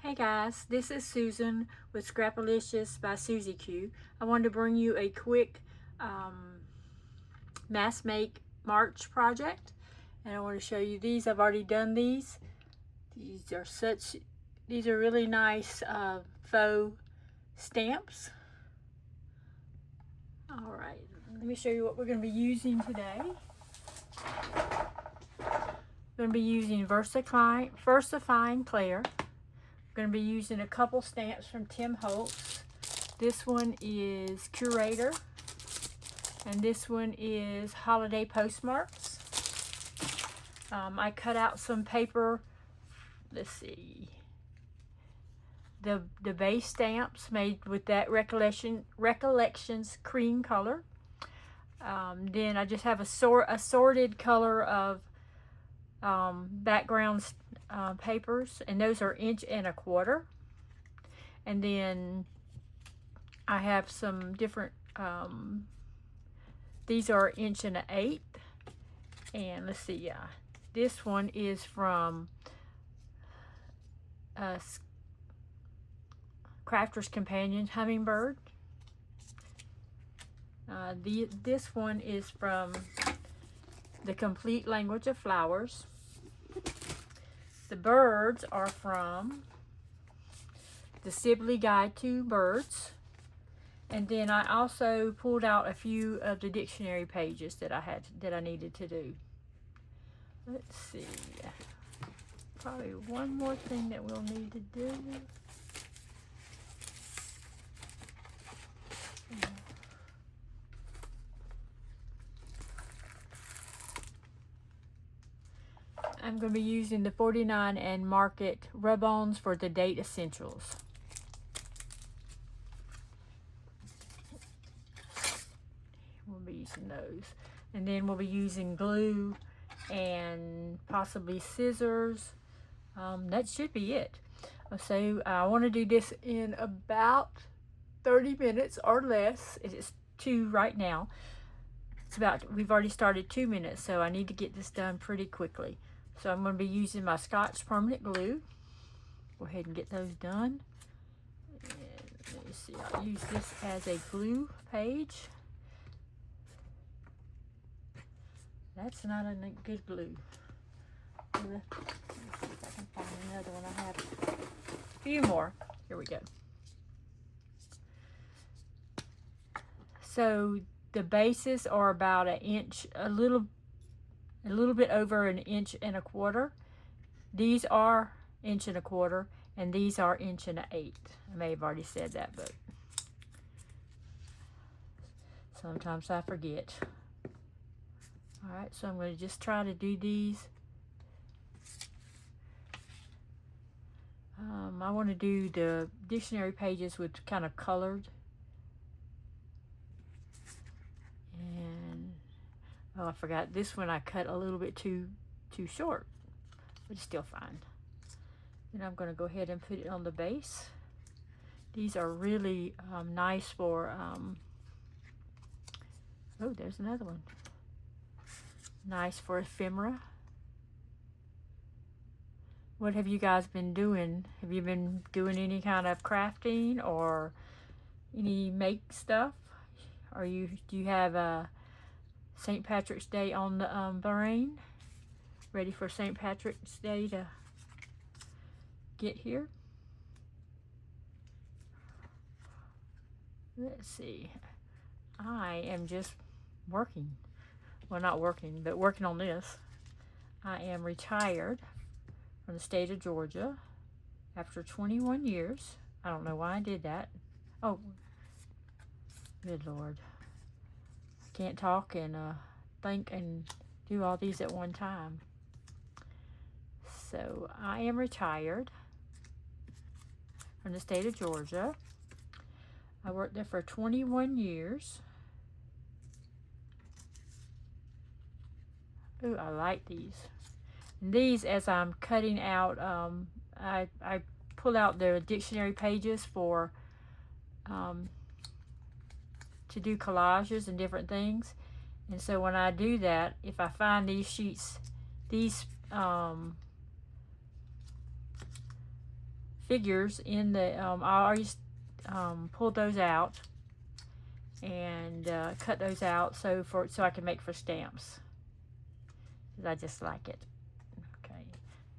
Hey guys, this is Susan with Scrapalicious by Susie Q. I wanted to bring you a quick mass make March project, and I want to show you these. I've already done these. These are really nice faux stamps. All right, let me show you what we're going to be using today. We're going to be using VersaFine Clair. We're going to be using a couple stamps from Tim Holtz. This one is Curator, and this one is Holiday Postmarks. I cut out some paper. Let's see. The base stamps made with that Recollections cream color. Then I just have a sorted color of background papers, and those are 1.25 inches. And then I have some different, these are 1.1 inches. And let's see, this one is from Crafter's Companion Hummingbird. This one is from The Complete Language of Flowers. The birds are from The Sibley Guide to Birds. And then I also pulled out a few of the dictionary pages that I needed to do. Let's see. Probably one more thing that we'll need to do. I'm going to be using the 49 and Market rub-ons for the Date Essentials. We'll be using those. And then we'll be using glue and possibly scissors. That should be it. So I want to do this in about 30 minutes or less. It is 2 right now. We've already started 2 minutes, so I need to get this done pretty quickly. So I'm going to be using my Scotch Permanent Glue. Go ahead and get those done. And let me see, I'll use this as a glue page. That's not a good glue. Let me see if I can find another one. I have a few more. Here we go. So the bases are about 1 inch, a little bit over 1.25 inches. These are 1.25 inches, and these are 1.8 inches. I may have already said that, but sometimes I forget. All right, so I'm going to just try to do these. I want to do the dictionary pages with kind of colored. And oh, I forgot, this one I cut a little bit too short, but it's still fine. Then I'm going to go ahead and put it on the base. These are really nice for, oh, there's another one. Nice for ephemera. What have you guys been doing? Have you been doing any kind of crafting or any make stuff? Do you have St. Patrick's Day on the brain? Ready for St. Patrick's Day to get here? Let's see. I am just working. Well, not working, but working on this. I am retired from the state of Georgia after 21 years. I don't know why I did that. Oh, good Lord. I can't talk and think and do all these at one time. So I am retired from the state of Georgia. I worked there for 21 years. Ooh, I like these. And these, as I'm cutting out, I pull out the dictionary pages for to do collages and different things. And so when I do that, if I find these sheets, these figures in the, I already pulled those out and cut those out so I can make for stamps. 'Cause I just like it. Okay,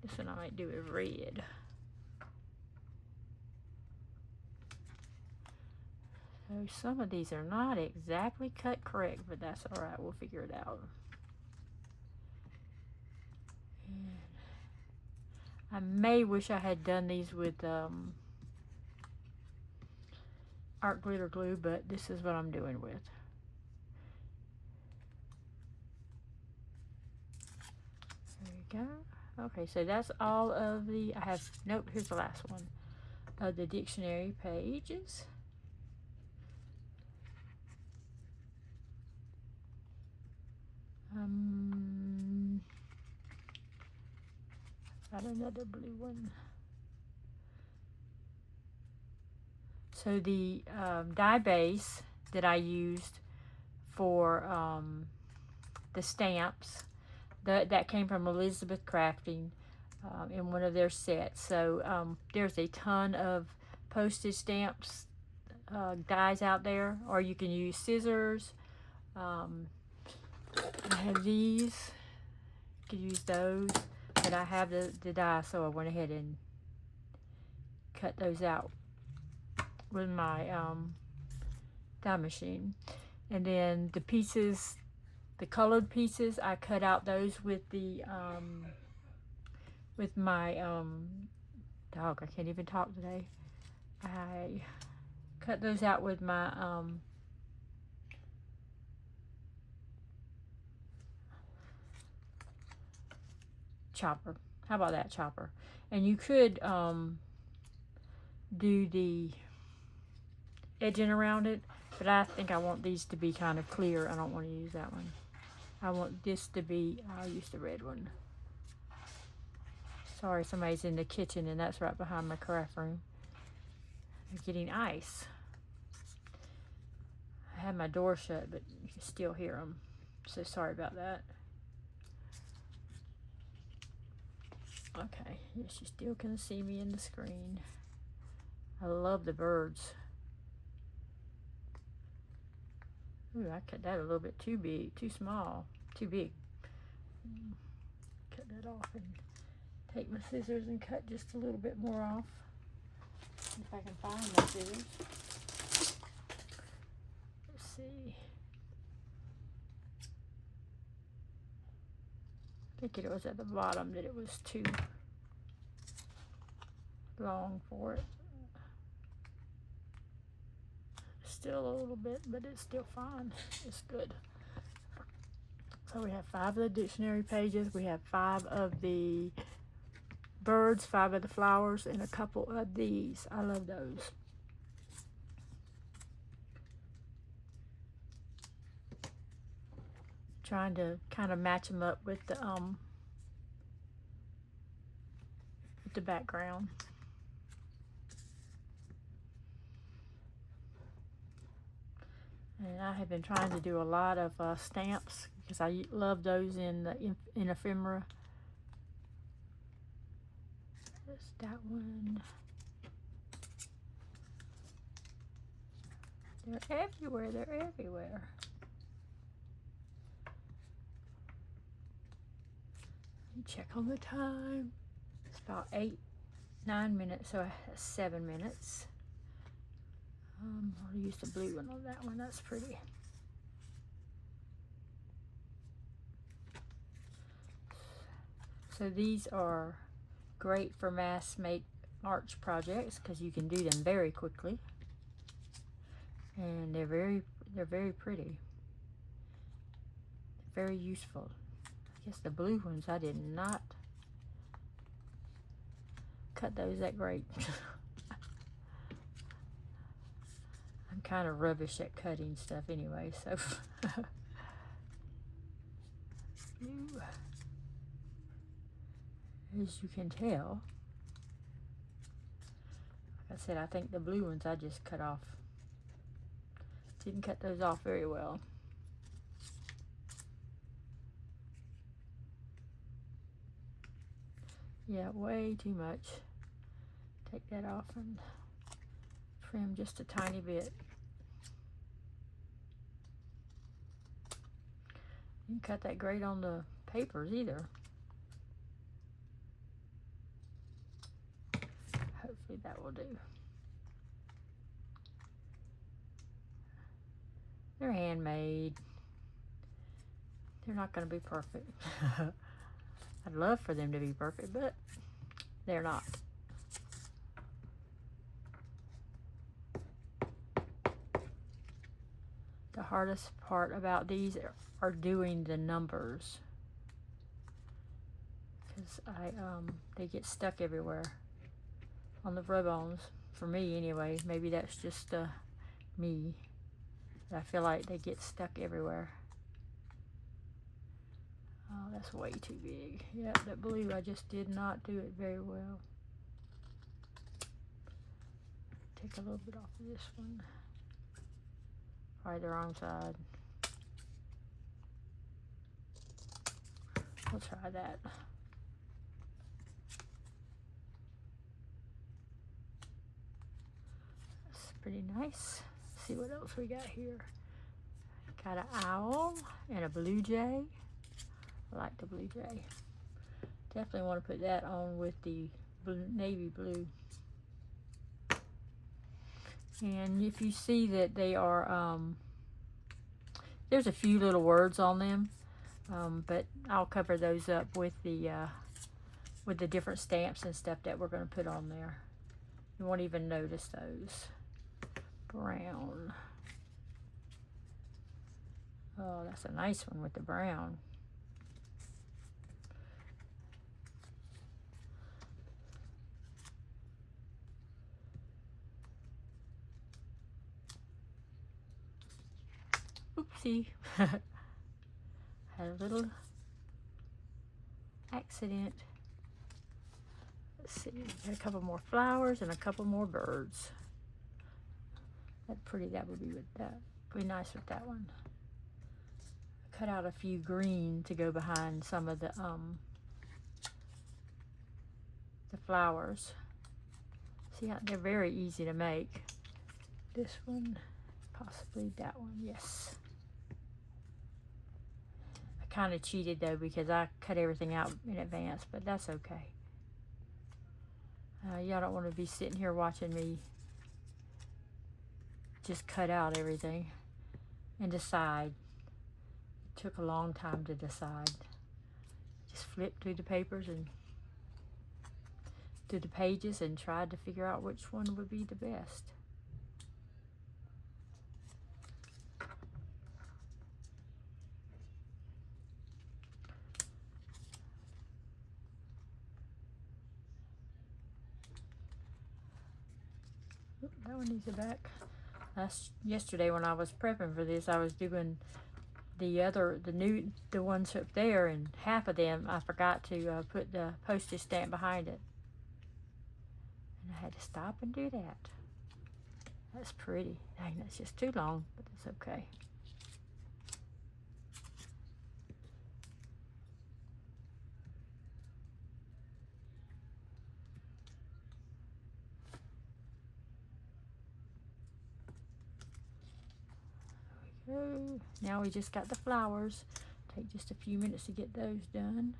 this one I might do with red. So some of these are not exactly cut correct, but that's all right. We'll figure it out. And I may wish I had done these with art glitter glue, but this is what I'm doing with. There you go. Okay, so that's all of the, I have, nope, here's the last one of the dictionary pages. Got another blue one. So the die base that I used for the stamps, that came from Elizabeth Crafting in one of their sets. So there's a ton of postage stamps dies out there, or you can use scissors. I have these. You could use those, but I have the die, so I went ahead and cut those out with my die machine. And then the pieces, the colored pieces, I cut out those with the with my dog. I can't even talk today. I cut those out with my chopper. How about that, chopper? And you could do the edging around it, but I think I want these to be kind of clear. I don't want to use that one. I want this to be, I'll use the red one. Sorry, somebody's in the kitchen and that's right behind my craft room. They're getting ice. I had my door shut, but you can still hear them. So sorry about that. Okay, yes, you still can see me in the screen. I love the birds. Ooh, I cut that a little bit too big, too small, too big. Cut that off and take my scissors and cut just a little bit more off. If I can find my scissors. Let's see. I think it was at the bottom that it was too long for it. Still a little bit, but it's still fine. It's good. So we have 5 of the dictionary pages. We have 5 of the birds, 5 of the flowers, and a couple of these. I love those. Trying to kind of match them up with the background. And I have been trying to do a lot of stamps because I love those in ephemera. There's that one. They're everywhere. They're everywhere. Check on the time. It's about 9 minutes, so 7 minutes. I'll use the blue one on that one. That's pretty. So these are great for mass make arch projects because you can do them very quickly, and they're very pretty. Very useful. I guess the blue ones I did not cut those that great. I'm kind of rubbish at cutting stuff anyway, so as you can tell, like I said, I think the blue ones I just cut off. Didn't cut those off very well. Yeah, way too much. Take that off and trim just a tiny bit. You can cut that great on the papers either. Hopefully that will do. They're handmade. They're not going to be perfect. I'd love for them to be perfect, but they're not. The hardest part about these are doing the numbers, because they get stuck everywhere on the rub-ons, for me anyway. Maybe that's just me, but I feel like they get stuck everywhere. Oh, that's way too big. Yeah, that blue, I just did not do it very well. Take a little bit off of this one. Probably the wrong side. We'll try that. That's pretty nice. Let's see what else we got here. Got an owl and a blue jay. I like the blue jay. Definitely want to put that on with the navy blue. And if you see that they are, there's a few little words on them, but I'll cover those up with the different stamps and stuff that we're going to put on there. You won't even notice those. Brown. Oh, that's a nice one with the brown. Oopsie. Had a little accident. Let's see, got a couple more flowers and a couple more birds. That's pretty. That would be with that. Be nice with that one. Cut out a few green to go behind some of the flowers. See how they're very easy to make. This one, possibly that one. Yes. I kind of cheated though, because I cut everything out in advance, but that's okay. Y'all don't want to be sitting here watching me just cut out everything and decide. It took a long time to decide. Just flipped through the papers and through the pages and tried to figure out which one would be the best. Oop, that one needs a back. Yesterday when I was prepping for this, I was doing the ones up there, and half of them I forgot to put the postage stamp behind it, and I had to stop and do that. That's pretty. Dang, that's just too long, but it's okay. Now we just got the flowers. Take just a few minutes to get those done.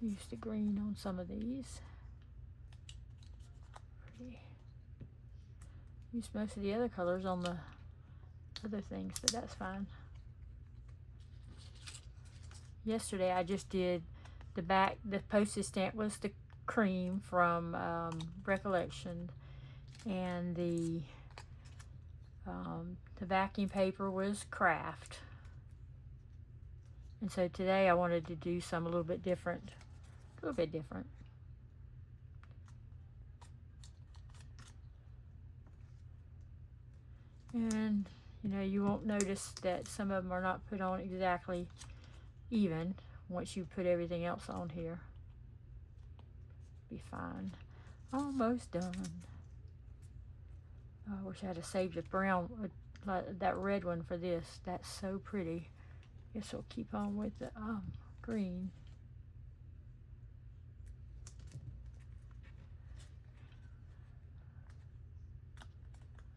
Use the green on some of these. Pretty. Use most of the other colors on the other things, but that's fine. Yesterday I just did the back. The postage stamp was the cream from Recollection, and the backing paper was Craft. And so today I wanted to do some a little bit different. And you know, you won't notice that some of them are not put on exactly even once you put everything else on here. Be fine. Almost done. I wish I had saved the brown, that red one for this. That's so pretty. Guess we'll keep on with the green.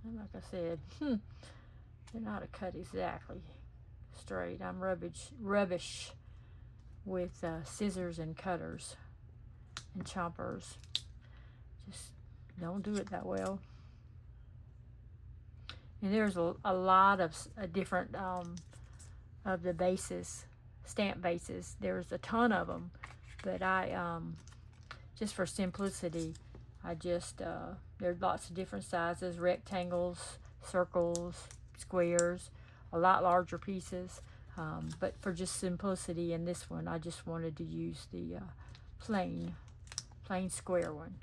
And like I said, they're not a cut exactly straight. I'm rubbish with scissors and cutters and choppers. Just don't do it that well. And there's a lot of different of the bases, stamp bases. There's a ton of them, but I just for simplicity, I just there's lots of different sizes: rectangles, circles, squares, a lot larger pieces. But for just simplicity in this one, I just wanted to use the plain square one.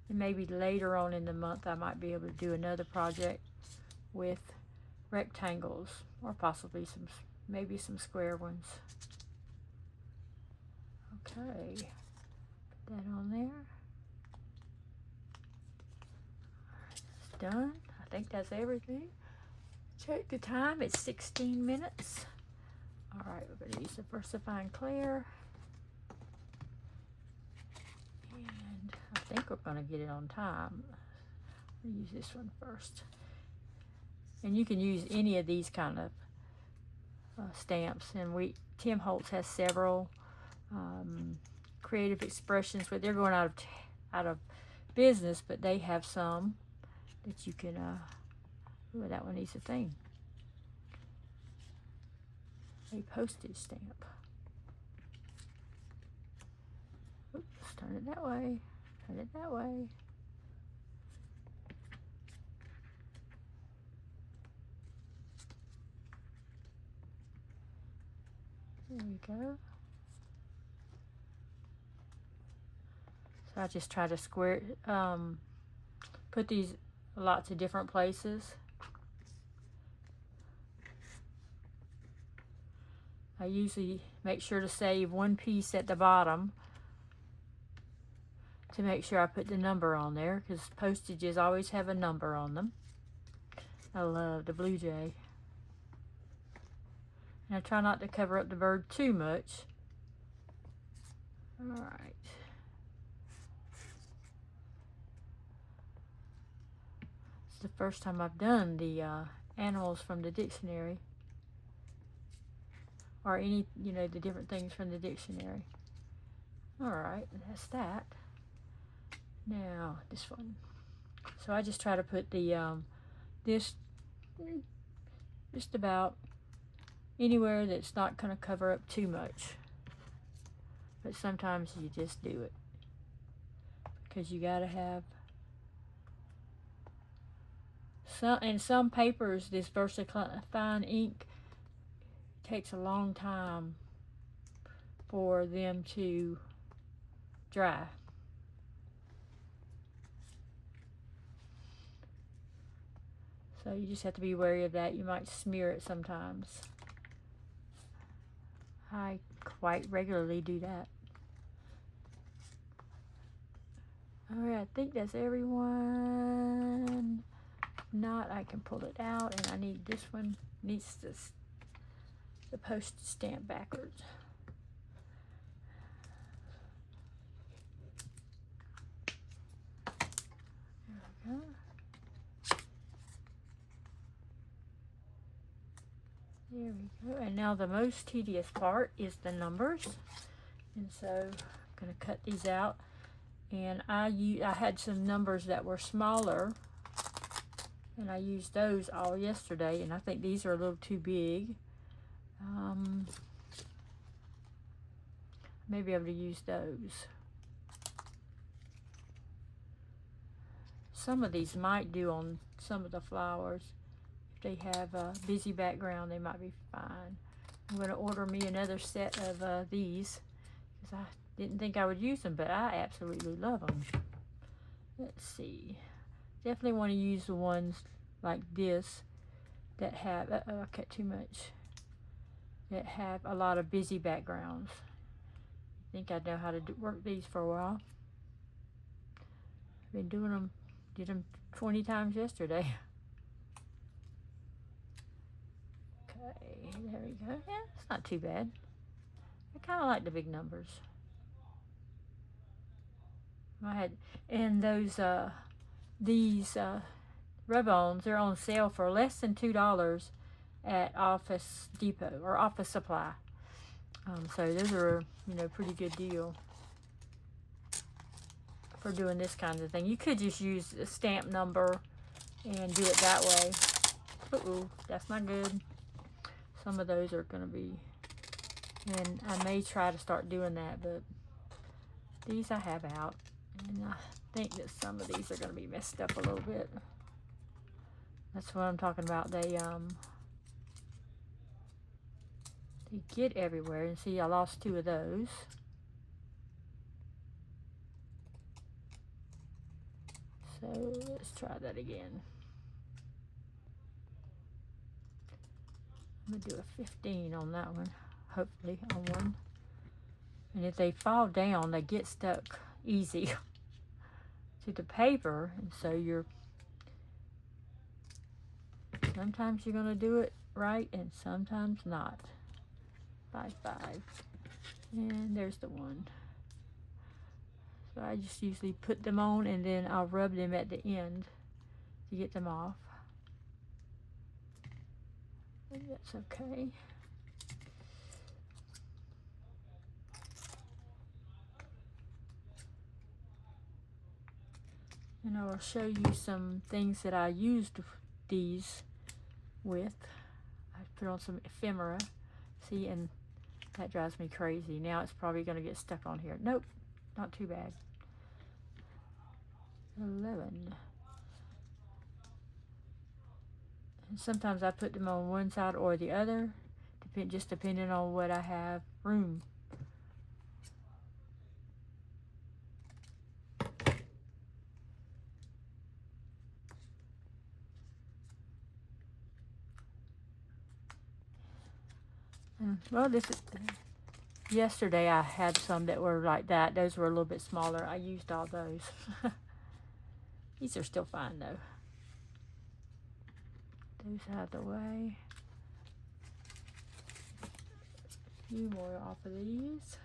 And maybe later on in the month I might be able to do another project with rectangles, or possibly maybe some square ones. Okay, put that on there. It's done. I think that's everything. Check the time, it's 16 minutes. All right, we're gonna use the VersaFine Clear. And I think we're gonna get it on time. We'll use this one first. And you can use any of these kind of stamps. And Tim Holtz has several Creative Expressions, but they're going out of business. But they have some that you can. Ooh, that one needs a thing. A postage stamp. Oops, turn it that way. Turn it that way. There we go. So I just try to put these lots of different places. I usually make sure to save one piece at the bottom to make sure I put the number on there, because postages always have a number on them. I love the Blue Jay. And I try not to cover up the bird too much. All right. It's the first time I've done the animals from the dictionary, or any, the different things from the dictionary. All right, that's that. Now this one. So I just try to put the this just about anywhere that's not going to cover up too much. But sometimes you just do it, because you got to have some papers. This VersaFine ink takes a long time for them to dry. So you just have to be wary of that. You might smear it sometimes. I quite regularly do that. Alright, I think that's everyone. If not, I can pull it out, and I need this one. Needs the postage stamp backwards. There we go. There we go. And now the most tedious part is the numbers. And so I'm going to cut these out. And I had some numbers that were smaller, and I used those all yesterday. And I think these are a little too big. Maybe I'll be able to use those. Some of these might do on some of the flowers. If they have a busy background, they might be fine. I'm going to order me another set of these, because I didn't think I would use them, but I absolutely love them. Let's see. Definitely want to use the ones like this that have, I cut too much, that have a lot of busy backgrounds. I think I know how to work these for a while. I've been doing them, did them 20 times yesterday. Okay, there we go. Yeah, it's not too bad. I kind of like the big numbers. I had, and these rub-ons, they're on sale for less than $2 at Office Depot or Office Supply. So those are, pretty good deal for doing this kind of thing. You could just use a stamp number and do it that way. Uh-oh, that's not good. Some of those are going to be, and I may try to start doing that, but these I have out. And I think that some of these are going to be messed up a little bit. That's what I'm talking about. They get everywhere. And see, I lost 2 of those. So let's try that again. I'm going to do a 15 on that one, hopefully, on one. And if they fall down, they get stuck easy to the paper. And so sometimes you're going to do it right and sometimes not. 5, 5. And there's the one. So I just usually put them on and then I'll rub them at the end to get them off. And that's okay. And I will show you some things that I used these with. I put on some ephemera. See, and that drives me crazy. Now it's probably going to get stuck on here. Nope, not too bad. 11. And sometimes I put them on one side or the other, just depending on what I have room. Well, yesterday I had some that were like that. Those were a little bit smaller. I used all those. These are still fine though. Those out of the way. A few more off of these.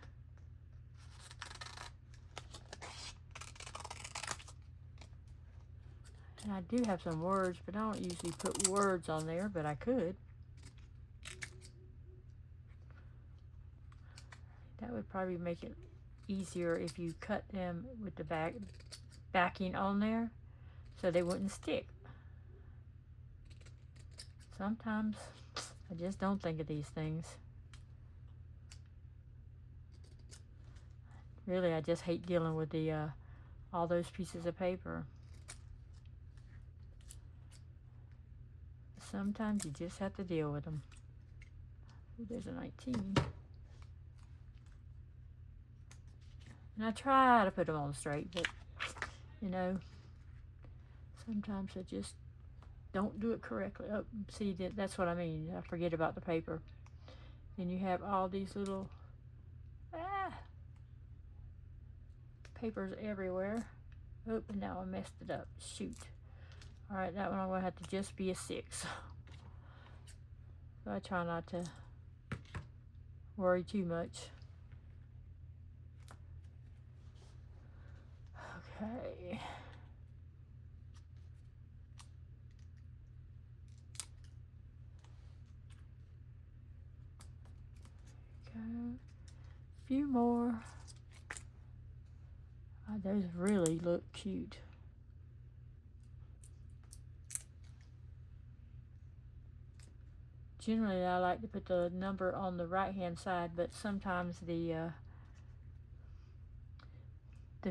And I do have some words, but I don't usually put words on there, but I could. That would probably make it easier if you cut them with the backing on there so they wouldn't stick. Sometimes I just don't think of these things. Really, I just hate dealing with the all those pieces of paper. Sometimes you just have to deal with them. Ooh, there's a 19. And I try to put them on straight, but, sometimes I just don't do it correctly. Oh, see, that's what I mean. I forget about the paper. And you have all these little papers everywhere. Oh, and now I messed it up. Shoot. All right, that one I'm going to have to just be a 6. So I try not to worry too much. Okay. A few more. Oh, those really look cute. Generally, I like to put the number on the right-hand side, but sometimes the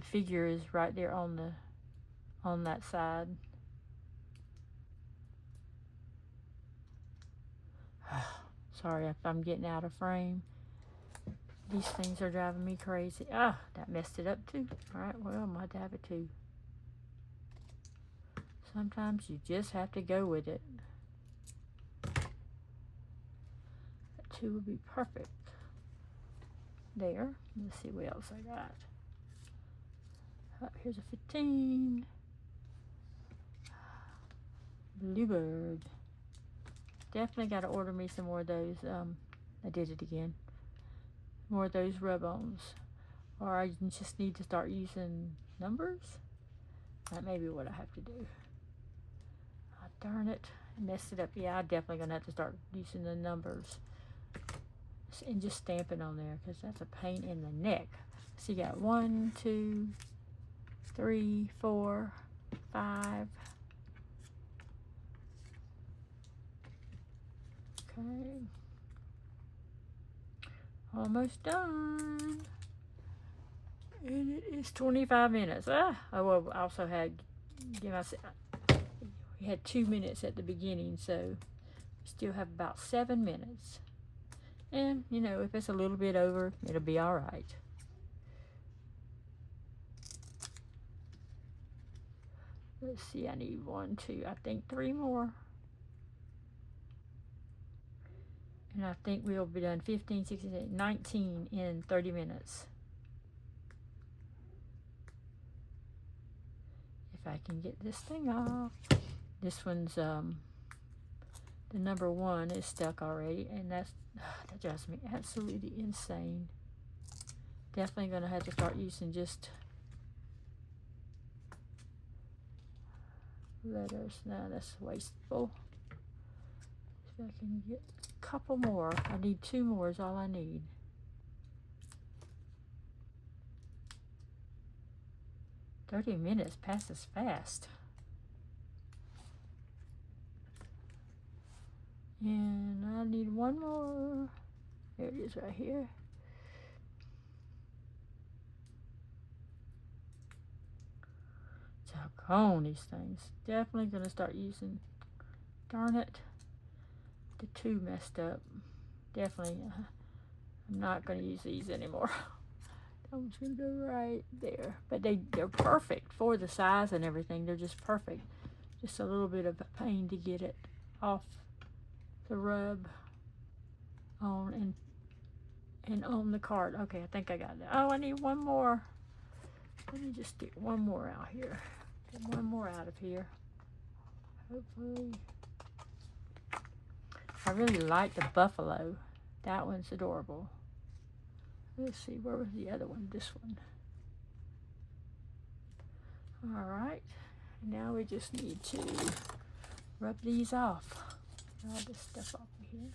figure is right there on that side. Sorry if I'm getting out of frame. These things are driving me crazy. Ah, that messed it up too. Alright, well, I might have it too. Sometimes you just have to go with it. That 2 would be perfect. There. Let's see what else I got. Here's a 15. Bluebird. Definitely got to order me some more of those. I did it again. more of those rub-ons. Or I just need to start using numbers. That may be what I have to do. Oh, darn it. I messed it up. Yeah, I'm definitely going to have to start using the numbers. And just stamping on there, because that's a pain in the neck. So you got 1, 2, 3, 4, 5. Okay. Almost done. And it is 25 minutes. Oh, well, I also had, we had 2 minutes at the beginning, so we still have about 7 minutes. And, you know, if it's a little bit over, it'll be all right. Let's see, I need 1, 2, I think 3 more. And I think we'll be done 15, 16, 19 in 30 minutes. If I can get this thing off. This one's, the number 1 is stuck already, and that drives me absolutely insane. Definitely going to have to start using just letters. No, that's wasteful. If I can get a couple more. I need 2 more is all I need. "30 minutes passes fast." And I need 1 more. There it is right here. Doggone these things. Definitely going to start using, darn it, the 2 messed up. Definitely, I'm not going to use these anymore. I'm just going to go right there. But they're perfect for the size and everything. They're just perfect. Just a little bit of a pain to get it off the rub on and on the card. Okay, I think I got that. Oh, I need 1 more. Let me just get 1 more out here. Get 1 more out of here. Hopefully. I really like the buffalo. That one's adorable. Let's see, where was the other one? This one. All right. Now we just need to rub these off. All this stuff off of here.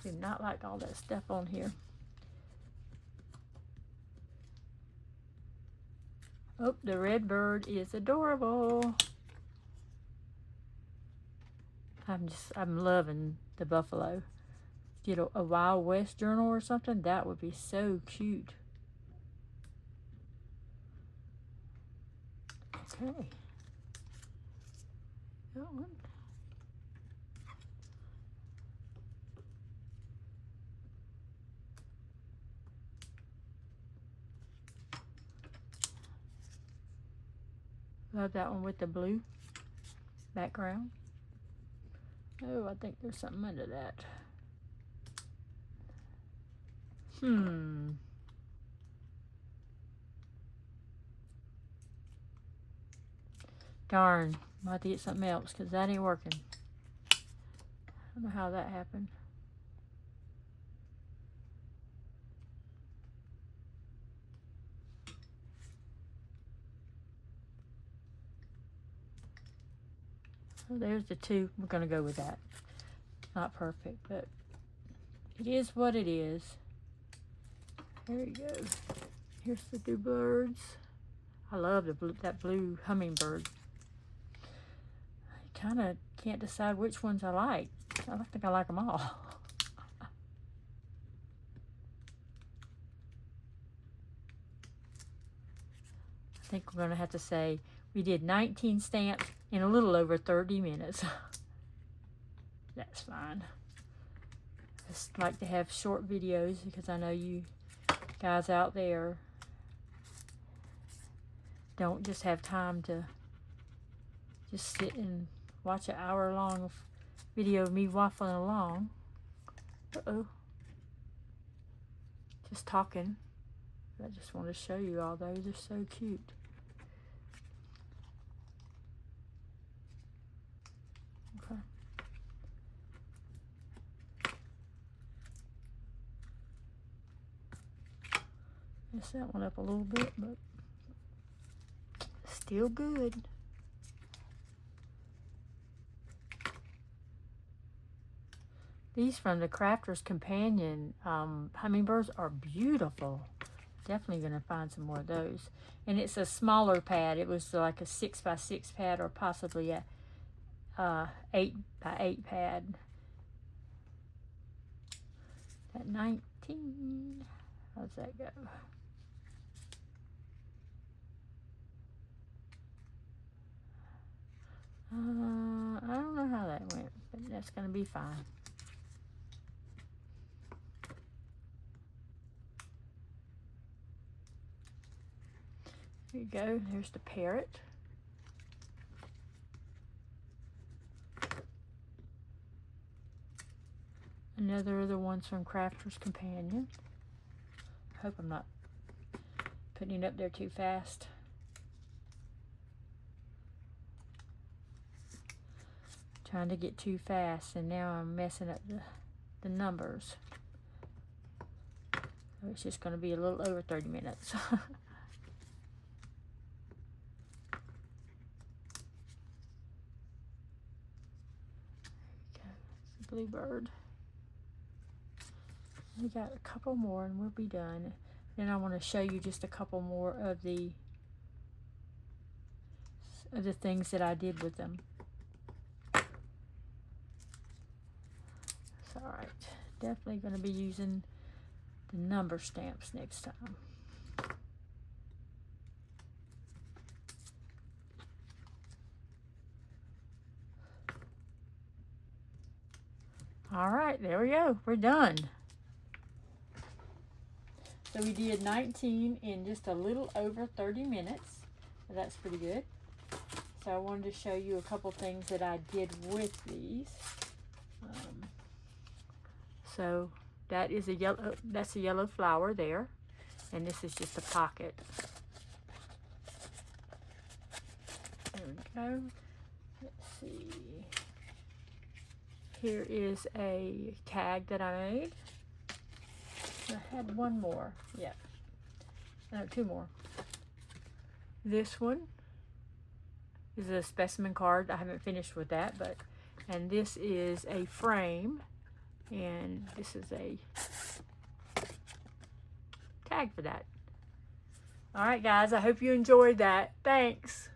Do not like all that stuff on here. Oh, the red bird is adorable. I'm loving the buffalo. Get a Wild West journal or something, that would be so cute. Okay. That one. Love that one with the blue background. Oh, I think there's something under that. Darn, I'll have to get something else because that ain't working. I don't know how that happened. Well, there's the 2. We're going to go with that. Not perfect, but it is what it is. There you go. Here's the 2 birds. I love that blue hummingbird. I kind of can't decide which ones I like. I think I like them all. I think we're going to have to say we did 19 stamps in a little over 30 minutes. That's fine. I just like to have short videos because I know you guys out there don't just have time to just sit and watch an hour-long video of me waffling along. Uh-oh. Just talking. I just want to show you all those. They're so cute. Okay. Mess that one up a little bit, but still good. These from the Crafter's Companion hummingbirds are beautiful. Definitely going to find some more of those. And it's a smaller pad. It was like a 6x6 pad, or possibly a 8x8 pad. At 19. How's that go? I don't know how that went, but that's going to be fine. There you go. There's the parrot. Another of the ones from Crafter's Companion. I hope I'm not putting it up there too fast. Trying to get too fast, and now I'm messing up the numbers. So it's just going to be a little over 30 minutes. Bluebird. We got a couple more and we'll be done. Then I want to show you just a couple more of the things that I did with them. It's all right. Definitely going to be using the number stamps next time. All right, there we go. We're done. So we did 19 in just a little over 30 minutes. So that's pretty good. So I wanted to show you a couple things that I did with these. So that is that's a yellow flower there. And this is just a pocket. There we go. Let's see. Here is a tag that I made. I had one more. Yeah. No, two more. This one is a specimen card. I haven't finished with that, and this is a frame, and this is a tag for that. All right, guys, I hope you enjoyed that. Thanks.